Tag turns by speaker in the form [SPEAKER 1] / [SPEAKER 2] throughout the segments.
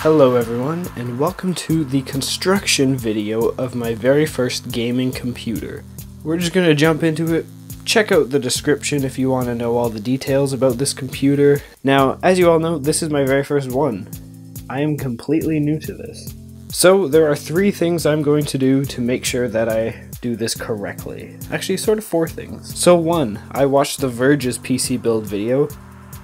[SPEAKER 1] Hello everyone, and welcome to the construction video of my very first gaming computer. We're just gonna jump into it. Check out the description if you want to know all the details about this computer. Now, as you all know, this is my very first one. I am completely new to this. So there are 3 things I'm going to do to make sure that I do this correctly. Actually, sort of 4 things. So 1, I watched The Verge's PC build video,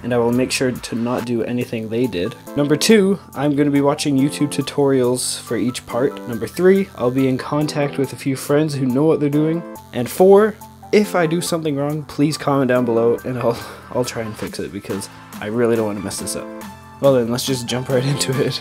[SPEAKER 1] and I will make sure to not do anything they did. Number 2, I'm going to be watching YouTube tutorials for each part. Number 3, I'll be in contact with a few friends who know what they're doing. And 4, if I do something wrong, please comment down below and I'll try and fix it because I really don't want to mess this up. Well then, let's just jump right into it.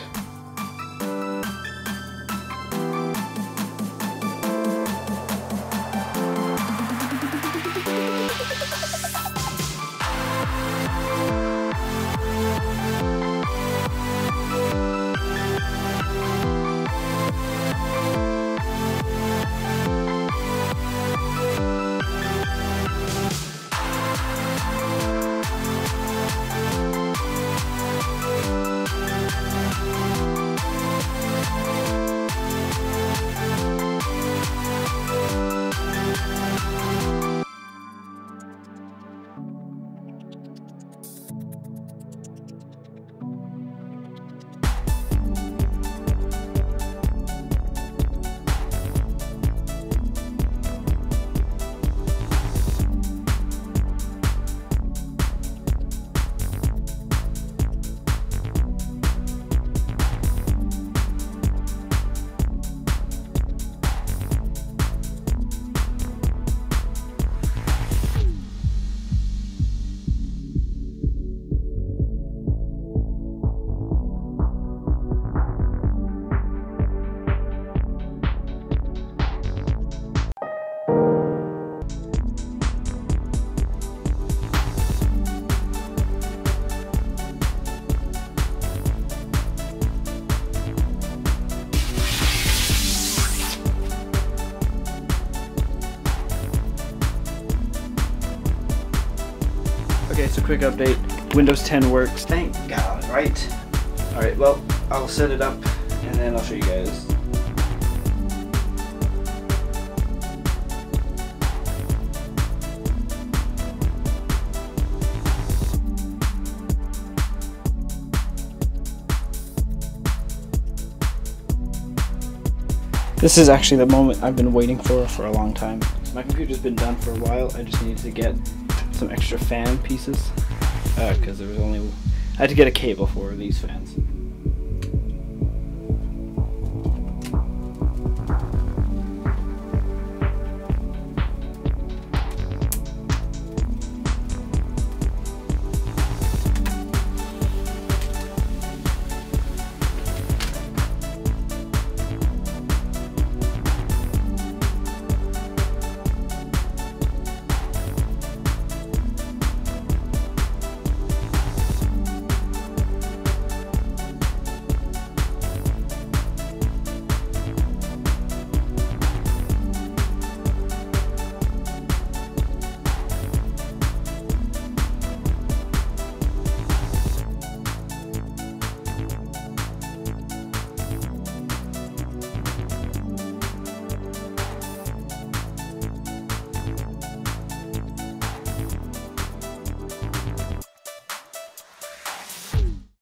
[SPEAKER 1] Okay, so quick update. Windows 10 works. Thank God, right? Alright, well, I'll set it up and then I'll show you guys. This is actually the moment I've been waiting for a long time. My computer's been done for a while. I just needed to get some extra fan pieces because there was only, I had to get a cable for these fans.